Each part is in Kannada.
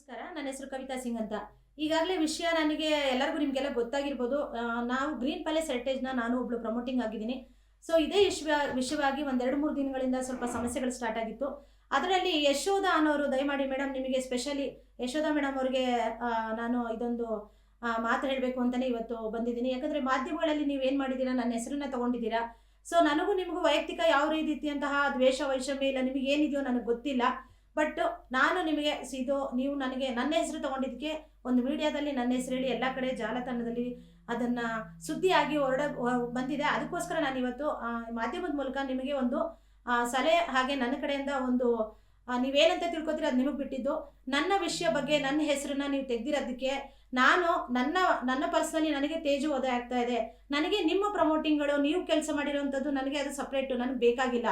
ನಮಸ್ಕಾರ. ನನ್ನ ಹೆಸರು ಕವಿತಾ ಸಿಂಗ್ ಅಂತ. ಈಗಾಗಲೇ ವಿಷಯ ನನಗೆ ಎಲ್ಲರಿಗೂ ನಿಮಗೆಲ್ಲ ಗೊತ್ತಾಗಿರ್ಬೋದು. ನಾವು ಗ್ರೀನ್ ಪ್ಯಾಲೇಸ್ ಹೆರಿಟೇಜ್ನ ನಾನು ಒಬ್ಳು ಪ್ರಮೋಟಿಂಗ್ ಆಗಿದ್ದೀನಿ. ಸೊ ಇದೇ ವಿಷಯವಾಗಿ ಒಂದು 2-3 ದಿನಗಳಿಂದ ಸ್ವಲ್ಪ ಸಮಸ್ಯೆಗಳು ಸ್ಟಾರ್ಟ್ ಆಗಿತ್ತು. ಅದರಲ್ಲಿ ಯಶೋಧ ಅನ್ನೋರು ದಯಮಾಡಿ ಮೇಡಮ್ ನಿಮಗೆ ಸ್ಪೆಷಲಿ ಯಶೋಧ ಮೇಡಮ್ ಅವ್ರಿಗೆ ನಾನು ಇದೊಂದು ಮಾತು ಹೇಳಬೇಕು ಅಂತಲೇ ಇವತ್ತು ಬಂದಿದ್ದೀನಿ. ಯಾಕಂದರೆ ಮಾಧ್ಯಮಗಳಲ್ಲಿ ನೀವೇನು ಮಾಡಿದ್ದೀರಾ, ನನ್ನ ಹೆಸರನ್ನ ತೊಗೊಂಡಿದ್ದೀರಾ. ಸೊ ನನಗೂ ನಿಮಗೂ ವೈಯಕ್ತಿಕ ಯಾವ ರೀತಿಯಂತಹ ದ್ವೇಷ ವೈಷಮ್ಯ ಇಲ್ಲ, ನಿಮಗೆ ಏನಿದೆಯೋ ನನಗೆ ಗೊತ್ತಿಲ್ಲ. ಬಟ್ ನಾನು ನಿಮಗೆ ನೀವು ನನಗೆ ನನ್ನ ಹೆಸರು ತಗೊಂಡಿದ್ದಕ್ಕೆ ಒಂದು ಮೀಡಿಯಾದಲ್ಲಿ ನನ್ನ ಹೆಸರು ಹೇಳಿ ಎಲ್ಲ ಕಡೆ ಜಾಲತಾಣದಲ್ಲಿ ಅದನ್ನು ಸುದ್ದಿಯಾಗಿ ಬಂದಿದೆ. ಅದಕ್ಕೋಸ್ಕರ ನಾನು ಇವತ್ತು ಮಾಧ್ಯಮದ ಮೂಲಕ ನಿಮಗೆ ಒಂದು ಸಲಹೆ, ಹಾಗೆ ನನ್ನ ಕಡೆಯಿಂದ ಒಂದು ನೀವೇನಂತ ತಿಳ್ಕೊತೀರ ಅದು ನಿಮಗೆ ಬಿಟ್ಟಿದ್ದು. ನನ್ನ ವಿಷಯ ಬಗ್ಗೆ ನನ್ನ ಹೆಸರನ್ನ ನೀವು ತೆಗೆದಿರೋದಕ್ಕೆ ನಾನು ನನ್ನ ಪರ್ಸ್ನಲಿ ನನಗೆ ತೇಜೋವಧೆ ಆಗ್ತಾ ಇದೆ. ನನಗೆ ನಿಮ್ಮ ಪ್ರಮೋಟಿಂಗ್ಗಳು ನೀವು ಕೆಲಸ ಮಾಡಿರೋವಂಥದ್ದು ನನಗೆ ಅದು ಸಪ್ರೇಟು, ನನಗೆ ಬೇಕಾಗಿಲ್ಲ.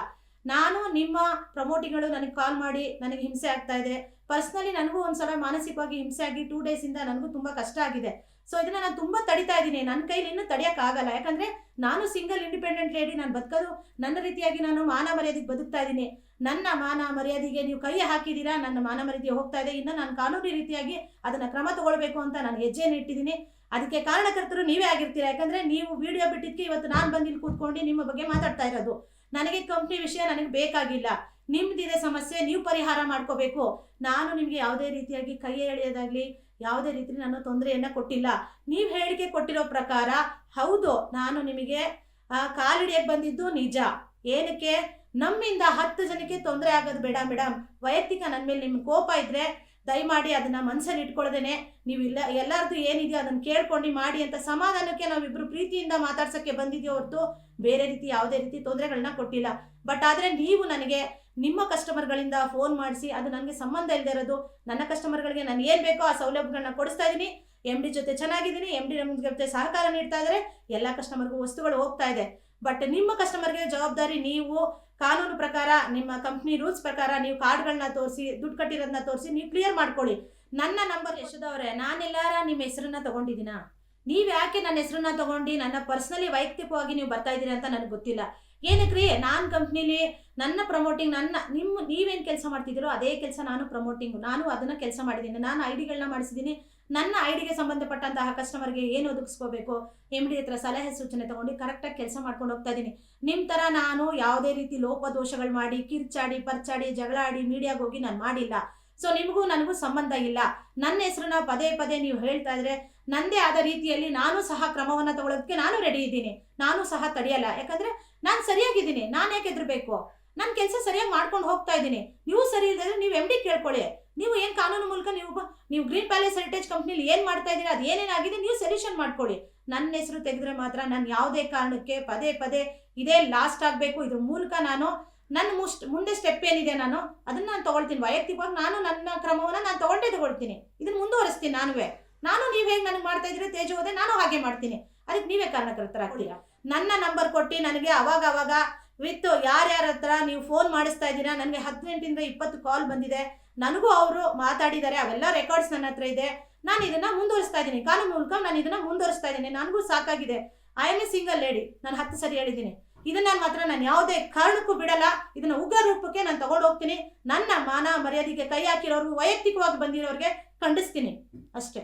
ನಾನು ನಿಮ್ಮ ಪ್ರಮೋಟಿಂಗ್ಗಳು ನನಗೆ ಕಾಲ್ ಮಾಡಿ ನನಗೆ ಹಿಂಸೆ ಆಗ್ತಾ ಇದೆ. ಪರ್ಸ್ನಲಿ ನನಗೂ ಒಂದ್ಸಲ ಮಾನಸಿಕವಾಗಿ ಹಿಂಸೆ ಆಗಿ 2 ಡೇಸಿಂದ ನನಗೂ ತುಂಬ ಕಷ್ಟ ಆಗಿದೆ. ಸೊ ಇದನ್ನು ನಾನು ತುಂಬ ತಡಿತಾ ಇದ್ದೀನಿ. ನನ್ನ ಕೈಲಿ ಇನ್ನೂ ತಡೆಯೋಕ್ಕಾಗಲ್ಲ. ಯಾಕಂದರೆ ನಾನು ಸಿಂಗಲ್ ಇಂಡಿಪೆಂಡೆಂಟ್ ಲೇಡಿ, ನಾನು ಬದುಕೋದು ನನ್ನ ರೀತಿಯಾಗಿ ನಾನು ಮಾನ ಮರ್ಯಾದೆಗೆ ಬದುಕ್ತಾ ಇದ್ದೀನಿ. ನನ್ನ ಮಾನ ಮರ್ಯಾದೆಗೆ ನೀವು ಕೈ ಹಾಕಿದ್ದೀರಾ, ನನ್ನ ಮಾನ ಮರ್ಯಾದೆ ಹೋಗ್ತಾ ಇದೆ. ಇನ್ನು ನಾನು ಕಾನೂನು ರೀತಿಯಾಗಿ ಅದನ್ನು ಕ್ರಮ ತಗೊಳ್ಬೇಕು ಅಂತ ನಾನು ಹೆಜ್ಜೆಯನ್ನು ಇಟ್ಟಿದ್ದೀನಿ. ಅದಕ್ಕೆ ಕಾರಣಕರ್ತರು ನೀವೇ ಆಗಿರ್ತೀರಾ. ಯಾಕಂದರೆ ನೀವು ವಿಡಿಯೋ ಬಿಟ್ಟಿದ್ದಕ್ಕೆ ಇವತ್ತು ನಾನು ಬಂದಿಲ್ಲಿ ಕೂತ್ಕೊಂಡು ನಿಮ್ಮ ಬಗ್ಗೆ ಮಾತಾಡ್ತಾ ಇರೋದು. ನನಗೆ ಕಂಪ್ನಿ ವಿಷಯ ನನಗೆ ಬೇಕಾಗಿಲ್ಲ. ನಿಮ್ದಿದೆ ಸಮಸ್ಯೆ, ನೀವು ಪರಿಹಾರ ಮಾಡ್ಕೋಬೇಕು. ನಾನು ನಿಮಗೆ ಯಾವುದೇ ರೀತಿಯಾಗಿ ಕೈ ಎಳೆಯೋದಾಗಲಿ ಯಾವುದೇ ರೀತಿ ನಾನು ತೊಂದರೆಯನ್ನು ಕೊಟ್ಟಿಲ್ಲ. ನೀವು ಹೇಳಿಕೆ ಕೊಟ್ಟಿರೋ ಪ್ರಕಾರ ಹೌದು, ನಾನು ನಿಮಗೆ ಕಾಲಿಡಿಯಕ್ಕೆ ಬಂದಿದ್ದು ನಿಜ. ಏನಕ್ಕೆ? ನಮ್ಮಿಂದ 10 ಜನಕ್ಕೆ ತೊಂದರೆ ಆಗೋದು ಬೇಡ ಮೇಡಮ್. ವೈಯಕ್ತಿಕ ನನ್ನ ಮೇಲೆ ನಿಮ್ಮ ಕೋಪ ಇದ್ದರೆ ದಯಮಾಡಿ ಅದನ್ನು ಮನಸ್ಸಲ್ಲಿ ಇಟ್ಕೊಳ್ದೇನೆ ನೀವು ಎಲ್ಲರದ್ದು ಏನಿದೆಯೋ ಅದನ್ನು ಕೇಳ್ಕೊಂಡು ಮಾಡಿ ಅಂತ ಸಮಾಧಾನಕ್ಕೆ ನಾವಿಬ್ಬರು ಪ್ರೀತಿಯಿಂದ ಮಾತಾಡ್ಸೋಕ್ಕೆ ಬಂದಿದ್ದೀವಿ ಹೊರತು ಬೇರೆ ರೀತಿ ಯಾವುದೇ ರೀತಿ ತೊಂದರೆಗಳನ್ನ ಕೊಟ್ಟಿಲ್ಲ. ಬಟ್ ಆದರೆ ನೀವು ನನಗೆ ನಿಮ್ಮ ಕಸ್ಟಮರ್ಗಳಿಂದ ಫೋನ್ ಮಾಡಿಸಿ ಅದು ನನಗೆ ಸಂಬಂಧ ಇಲ್ಲದೆ ಇರೋದು. ನನ್ನ ಕಸ್ಟಮರ್ಗಳಿಗೆ ನಾನು ಏನು ಬೇಕೋ ಆ ಸೌಲಭ್ಯಗಳನ್ನ ಕೊಡಿಸ್ತಾ ಇದ್ದೀನಿ. MD ಜೊತೆ ಚೆನ್ನಾಗಿದ್ದೀನಿ, MD ನಮ್ಮ ಜೊತೆ ಸಹಕಾರ ನೀಡ್ತಾ ಇದ್ದಾರೆ, ಎಲ್ಲ ಕಸ್ಟಮರ್ಗೂ ವಸ್ತುಗಳು ಹೋಗ್ತಾ ಇದೆ. ಬಟ್ ನಿಮ್ಮ ಕಸ್ಟಮರ್ಗೆ ಜವಾಬ್ದಾರಿ ನೀವು ಕಾನೂನು ಪ್ರಕಾರ ನಿಮ್ಮ ಕಂಪ್ನಿ ರೂಲ್ಸ್ ಪ್ರಕಾರ ನೀವು ಕಾರ್ಡ್ಗಳನ್ನ ತೋರಿಸಿ ದುಡ್ಡು ಕಟ್ಟಿರೋದನ್ನ ತೋರಿಸಿ ನೀವು ಕ್ಲಿಯರ್ ಮಾಡ್ಕೊಳ್ಳಿ. ನನ್ನ ನಂಬರ್ ಯಶೋಧ ಅವರೇ, ನಾನೆಲ್ಲಾರ ನಿಮ್ಮ ಹೆಸರನ್ನ ತೊಗೊಂಡಿದ್ದೀನಾ? ನೀವು ಯಾಕೆ ನನ್ನ ಹೆಸರನ್ನ ತೊಗೊಂಡು ನನ್ನ ಪರ್ಸ್ನಲಿ ವೈಯಕ್ತಿಕವಾಗಿ ನೀವು ಬರ್ತಾ ಇದ್ದೀರಿ ಅಂತ ನನಗೆ ಗೊತ್ತಿಲ್ಲ. ಏನಕ್ರಿ? ನಾನು ಕಂಪ್ನಿಲಿ ನನ್ನ ಪ್ರಮೋಟಿಂಗ್ ನೀವೇನು ಕೆಲಸ ಮಾಡ್ತಿದ್ದೀರೋ ಅದೇ ಕೆಲಸ ನಾನು ಪ್ರಮೋಟಿಂಗು ನಾನು ಅದನ್ನು ಕೆಲಸ ಮಾಡಿದ್ದೀನಿ. ನಾನು ID ಗಳನ್ನ ಮಾಡಿಸಿದ್ದೀನಿ. ನನ್ನ ID ಗೆ ಸಂಬಂಧಪಟ್ಟಂತಹ ಕಸ್ಟಮರ್ಗೆ ಏನು ಒದಗಿಸ್ಕೋಬೇಕು MD ಹತ್ರ ಸಲಹೆ ಸೂಚನೆ ತೊಗೊಂಡು ಕರೆಕ್ಟಾಗಿ ಕೆಲಸ ಮಾಡ್ಕೊಂಡು ಹೋಗ್ತಾ ಇದ್ದೀನಿ. ನಿಮ್ಮ ಥರ ನಾನು ಯಾವುದೇ ರೀತಿ ಲೋಪದೋಷಗಳು ಮಾಡಿ ಕಿರ್ಚಾಡಿ ಪರ್ಚಾಡಿ ಜಗಳ ಆಡಿ ಮೀಡಿಯಾಗೆ ಹೋಗಿ ನಾನು ಮಾಡಿಲ್ಲ. ಸೊ ನಿಮಗೂ ನನಗೂ ಸಂಬಂಧ ಇಲ್ಲ. ನನ್ನ ಹೆಸರನ್ನ ಪದೇ ಪದೇ ನೀವು ಹೇಳ್ತಾ ಇದ್ರೆ ನನ್ನದೇ ಆದ ರೀತಿಯಲ್ಲಿ ನಾನು ಸಹ ಕ್ರಮವನ್ನು ತಗೊಳ್ಳೋದಕ್ಕೆ ನಾನು ರೆಡಿ ಇದ್ದೀನಿ. ನಾನು ಸಹ ತಡೆಯಲ್ಲ. ಯಾಕಂದರೆ ನಾನು ಸರಿಯಾಗಿದ್ದೀನಿ. ನಾನು ಯಾಕೆ ಹೆದರಬೇಕು? ನನ್ನ ಕೆಲಸ ಸರಿಯಾಗಿ ಮಾಡ್ಕೊಂಡು ಹೋಗ್ತಾ ಇದ್ದೀನಿ. ನೀವು ಸರಿ ಇಲ್ಲದ್ರೆ ನೀವು MD ಕೇಳ್ಕೊಳ್ಳಿ. ನೀವು ಏನು ಕಾನೂನು ಮೂಲಕ ನೀವು ಗ್ರೀನ್ ಪ್ಯಾಲೇಸ್ ಹೆರಿಟೇಜ್ ಕಂಪ್ನಿಲಿ ಏನು ಮಾಡ್ತಾ ಇದ್ದೀರಾ, ಅದು ಏನೇನಾಗಿದೆ ನೀವು ಸೊಲ್ಯೂಷನ್ ಮಾಡ್ಕೊಳ್ಳಿ. ನನ್ನ ಹೆಸರು ತೆಗೆದ್ರೆ ಮಾತ್ರ ನಾನು ಯಾವುದೇ ಕಾರಣಕ್ಕೆ ಪದೇ ಪದೇ ಇದೇ ಲಾಸ್ಟ್ ಆಗಬೇಕು. ಇದ್ರ ಮೂಲಕ ನಾನು ನನ್ನ ಮುಂದೆ ಸ್ಟೆಪ್ ಏನಿದೆ ಅದನ್ನು ನಾನು ತೊಗೊಳ್ತೀನಿ. ವೈಯಕ್ತಿಕವಾಗಿ ನಾನು ನನ್ನ ಕ್ರಮವನ್ನು ನಾನು ತಗೊಳ್ತೀನಿ. ಇದನ್ನು ಮುಂದುವರಿಸ್ತೀನಿ. ನಾನು ನೀವು ಹೇಗೆ ನನಗೆ ಮಾಡ್ತಾ ಇದ್ರೆ ತೇಜೋವಧೆ ನಾನು ಹಾಗೆ ಮಾಡ್ತೀನಿ. ಅದಕ್ಕೆ ನೀವೇ ಕಾರಣಕರ್ತರಾಗ್ತೀರಾ. ನನ್ನ ನಂಬರ್ ಕೊಟ್ಟು ನನಗೆ ಅವಾಗ ವಿತ್ ಯಾರ್ಯಾರ ಹತ್ರ ನೀವು ಫೋನ್ ಮಾಡಿಸ್ತಾ ಇದ್ದೀರಾ, ನನಗೆ 18 ಇಂದ 20 ಕಾಲ್ ಬಂದಿದೆ. ನನಗೂ ಅವರು ಮಾತಾಡಿದ್ದಾರೆ, ಅವೆಲ್ಲ ರೆಕಾರ್ಡ್ಸ್ ನನ್ನ ಹತ್ರ ಇದೆ. ನಾನು ಇದನ್ನು ಮುಂದುವರಿಸ್ತಾ ಇದ್ದೀನಿ. ಕಾನೂನು ಮೂಲಕ ನಾನು ಇದನ್ನು ಮುಂದುವರಿಸ್ತಾ ಇದ್ದೀನಿ. ನನಗೂ ಸಾಕಾಗಿದೆ. I am A single lady. ನಾನು 10 ಸರಿ ಹೇಳಿದ್ದೀನಿ. ಇದನ್ನ ಮಾತ್ರ ನಾನು ಯಾವುದೇ ಕಾರಣಕ್ಕೂ ಬಿಡಲ್ಲ. ಇದನ್ನ ಉಗ್ರ ರೂಪಕ್ಕೆ ನಾನು ತಗೊಂಡು ಹೋಗ್ತೀನಿ. ನನ್ನ ಮಾನ ಮರ್ಯಾದೆಗೆ ಕೈ ಹಾಕಿರೋರು ವೈಯಕ್ತಿಕವಾಗಿ ಬಂದಿರೋರಿಗೆ ಖಂಡಿಸ್ತೀನಿ ಅಷ್ಟೇ.